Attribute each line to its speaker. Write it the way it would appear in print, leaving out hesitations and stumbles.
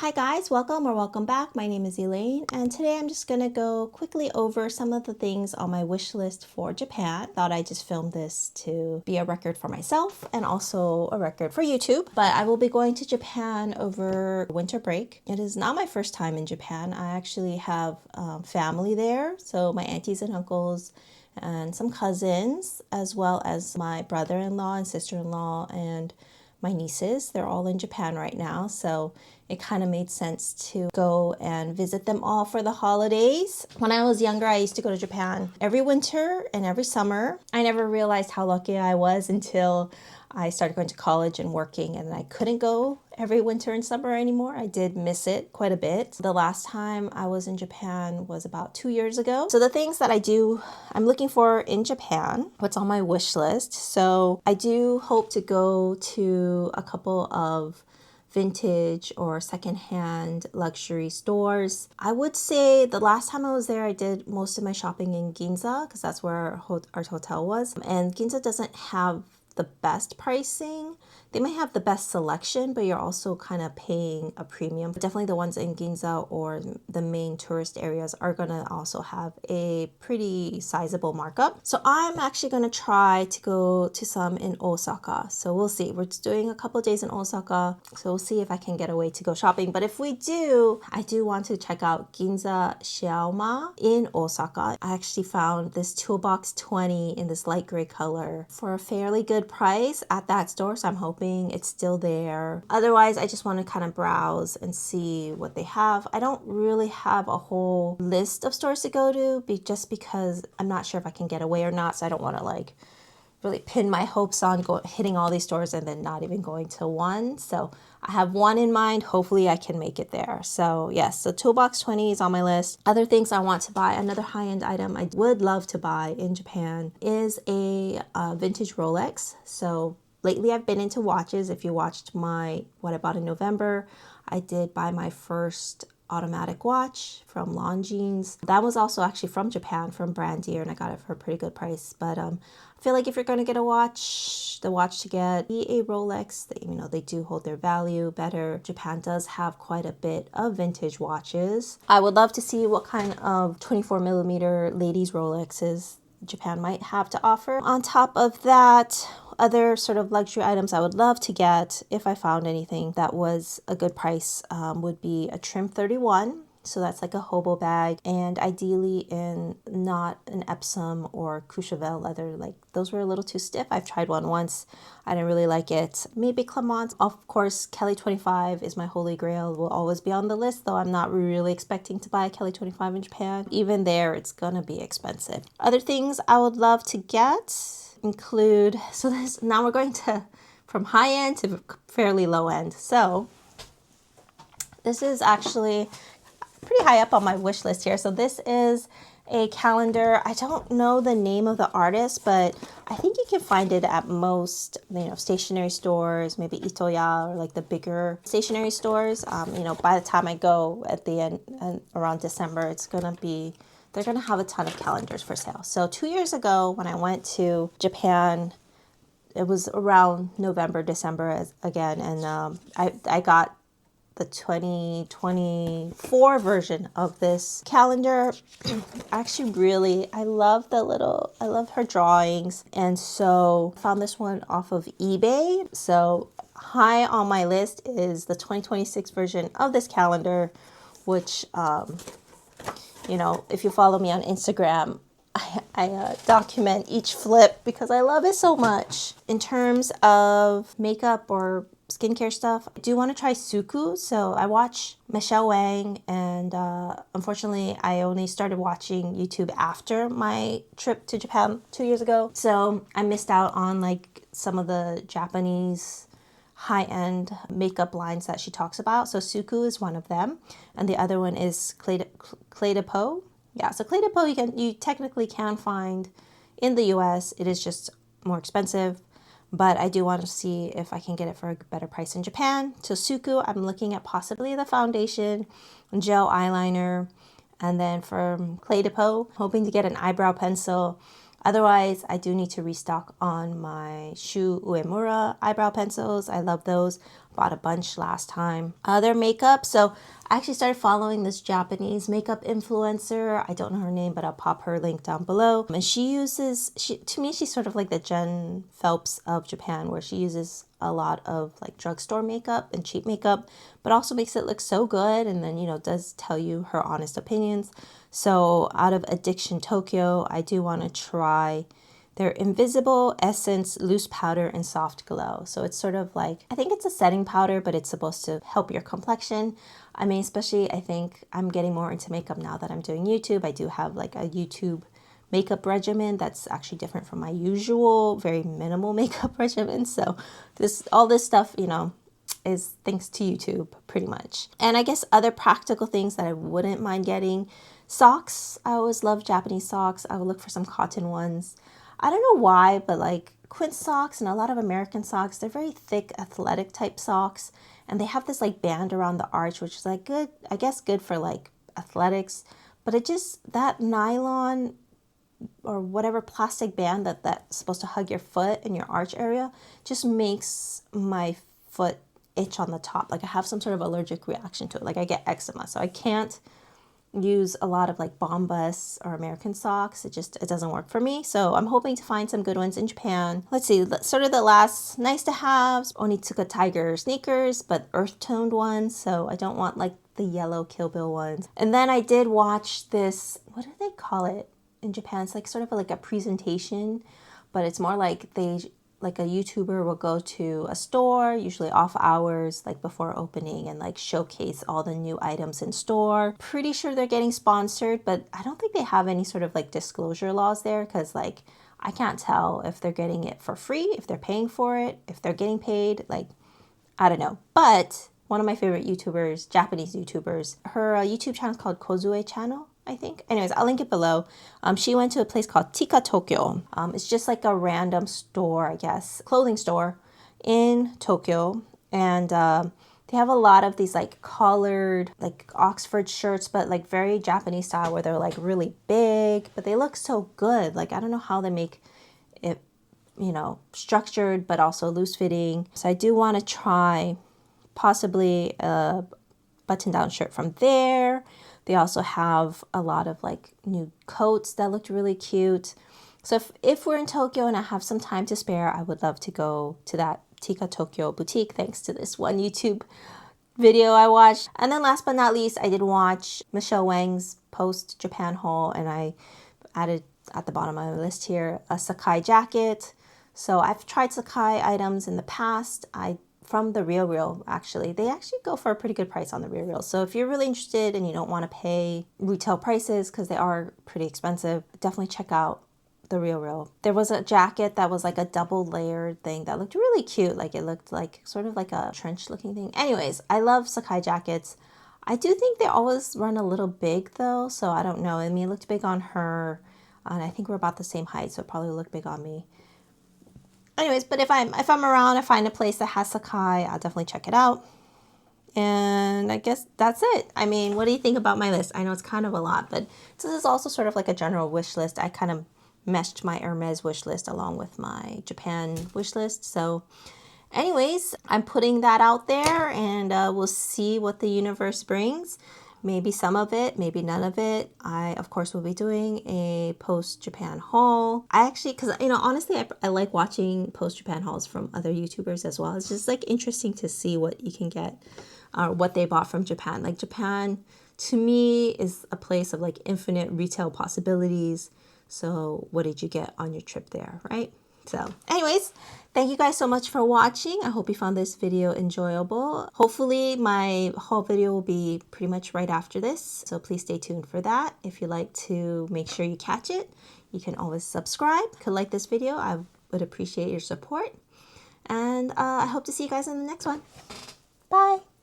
Speaker 1: Hi guys, welcome or welcome back. My name is Elaine and today I'm just gonna go quickly over some of the things on my wish list for Japan. Thought I just filmed this to be a record for myself and also a record for YouTube. But I will be going to Japan over winter break. It is not my first time in Japan. I actually have family there, so my aunties and uncles and some cousins, as well as my brother-in-law and sister-in-law and my nieces. They're all in Japan right now, so it kind of made sense to go and visit them all for the holidays. When I was younger, I used to go to Japan every winter and every summer. I never realized how lucky I was until I started going to college and working, and I couldn't go every winter and summer anymore. I did miss it quite a bit. The last time I was in Japan was about 2 years ago. So the things that I'm looking for in Japan, what's on my wish list. So I do hope to go to a couple of vintage or secondhand luxury stores. I would say the last time I was there, I did most of my shopping in Ginza because that's where our hotel was. And Ginza doesn't have the best pricing. They might have the best selection, but you're also kind of paying a premium. But definitely the ones in Ginza or the main tourist areas are gonna also have a pretty sizable markup. So I'm actually gonna try to go to some in Osaka. So we'll see. We're just doing a couple of days in Osaka. So we'll see if I can get away to go shopping. But if we do, I do want to check out Ginza Xiaoma in Osaka. I actually found this toolbox 20 in this light gray color for a fairly good price at that store. So I'm hoping it's still there. Otherwise, I just want to kind of browse and see what they have. I don't really have a whole list of stores to go to just because I'm not sure if I can get away or not. So I don't want to really pin my hopes on hitting all these stores and then not even going to one. So I have one in mind. Hopefully I can make it there. So yes, so Toolbox 20 is on my list. Other things I want to buy, another high-end item I would love to buy in Japan is a vintage Rolex. So lately I've been into watches. If you watched what I bought in November, I did buy my first automatic watch from Longines. That was also actually from Japan, from Brand Deer, and I got it for a pretty good price. But I feel like if you're going to get a watch, the watch to get be a Rolex. They do hold their value better. Japan does have quite a bit of vintage watches. I would love to see what kind of 24 millimeter ladies Rolexes Japan might have to offer. On top of that, other sort of luxury items I would love to get if I found anything that was a good price would be a trim 31. So that's like a hobo bag, and ideally in not an Epsom or Courchevel leather. Like those were a little too stiff. I've tried one once. I didn't really like it. Maybe Clement. Of course, Kelly 25 is my holy grail. Will always be on the list, though I'm not really expecting to buy a Kelly 25 in Japan. Even there, it's gonna be expensive. Other things I would love to get include, now we're going to from high end to fairly low end. So this is actually pretty high up on my wish list here. So this is a calendar. I don't know the name of the artist, but I think you can find it at most, stationery stores, maybe Itoya or like the bigger stationery stores. By the time I go at the end and around December, they're gonna have a ton of calendars for sale. So 2 years ago when I went to Japan, it was around November, December again, and I got the 2024 version of this calendar. Actually, I love her drawings. And so I found this one off of eBay. So high on my list is the 2026 version of this calendar, which, if you follow me on Instagram, I document each flip because I love it so much. In terms of makeup or skincare stuff, I do want to try Suku. So I watch Michelle Wang, and unfortunately I only started watching YouTube after my trip to Japan 2 years ago. So I missed out on some of the Japanese high-end makeup lines that she talks about. So Suku is one of them, and the other one is Clé de Peau. Yeah, so Clé de Peau you technically can find in the US. It is just more expensive, but I do want to see if I can get it for a better price in Japan. So Suku, I'm looking at possibly the foundation, gel eyeliner, and then from Clé de Peau, hoping to get an eyebrow pencil. Otherwise, I do need to restock on my Shu Uemura eyebrow pencils. I love those. Bought a bunch last time. Other makeup. So I actually started following this Japanese makeup influencer. I don't know her name, but I'll pop her link down below. And to me, she's sort of like the Jen Phelps of Japan, where she uses a lot of like drugstore makeup and cheap makeup, but also makes it look so good. And then, does tell you her honest opinions. So out of Addiction Tokyo, I do want to try their Invisible Essence Loose Powder and Soft Glow. So it's sort of like, I think it's a setting powder, but it's supposed to help your complexion. I mean, especially I think I'm getting more into makeup now that I'm doing YouTube. I do have like a YouTube makeup regimen that's actually different from my usual very minimal makeup regimen. So all this stuff, is thanks to YouTube pretty much. And I guess other practical things that I wouldn't mind getting. Socks. I always love Japanese socks. I would look for some cotton ones. I don't know why, but like Quince socks and a lot of American socks, they're very thick, athletic type socks. And they have this like band around the arch, which is like good, I guess good for like athletics. But that nylon or whatever plastic band that's supposed to hug your foot in your arch area just makes my foot itch on the top. Like I have some sort of allergic reaction to it. Like I get eczema. So I can't use a lot of like Bombas or American socks. It doesn't work for me. So I'm hoping to find some good ones in Japan. Let's see, sort of the last nice to haves, Onitsuka Tiger sneakers, but earth toned ones. So I don't want like the yellow Kill Bill ones. And then I did watch this, what do they call it in Japan? It's like sort of like a presentation, but it's more like like a YouTuber will go to a store, usually off hours, like before opening, and like showcase all the new items in store. Pretty sure they're getting sponsored, but I don't think they have any sort of like disclosure laws there, because like I can't tell if they're getting it for free, if they're paying for it, if they're getting paid, like I don't know. But one of my favorite YouTubers, Japanese YouTubers, her YouTube channel is called Kozue Channel, I think. Anyways, I'll link it below. She went to a place called Tika Tokyo. It's just like a random store, I guess, clothing store in Tokyo. And they have a lot of these like collared, like Oxford shirts, but like very Japanese style, where they're like really big, but they look so good. Like I don't know how they make it, structured, but also loose fitting. So I do want to try possibly a button-down shirt from there. They also have a lot of like new coats that looked really cute. So if we're in Tokyo and I have some time to spare, I would love to go to that Tika Tokyo boutique, thanks to this one YouTube video I watched. And then last but not least, I did watch Michelle Wang's post Japan haul, and I added at the bottom of my list here a Sakai jacket. So I've tried Sakai items in the past. From the RealReal, actually. They actually go for a pretty good price on the RealReal. So if you're really interested and you don't want to pay retail prices, because they are pretty expensive, definitely check out the RealReal. There was a jacket that was like a double layered thing that looked really cute. Like it looked like sort of like a trench looking thing. Anyways, I love Sakai jackets. I do think they always run a little big though. So I don't know. I mean, it looked big on her. And I think we're about the same height. So it probably looked big on me. Anyways, but if I'm around, I find a place that has Sakai, I'll definitely check it out. And I guess that's it. I mean, what do you think about my list? I know it's kind of a lot, but this is also sort of like a general wish list. I kind of meshed my Hermes wish list along with my Japan wish list. So anyways, I'm putting that out there, and we'll see what the universe brings. Maybe some of it, maybe none of it. I, of course, will be doing a post-Japan haul. I actually, because, honestly, I like watching post-Japan hauls from other YouTubers as well. It's just, like, interesting to see what you can get, or what they bought from Japan. Like, Japan, to me, is a place of, like, infinite retail possibilities. So, what did you get on your trip there, right? So, anyways, thank you guys so much for watching. I hope you found this video enjoyable. Hopefully my haul video will be pretty much right after this, so please stay tuned for that. If you'd like to make sure you catch it, you can always subscribe. If you could like this video, I would appreciate your support. And I hope to see you guys in the next one. Bye!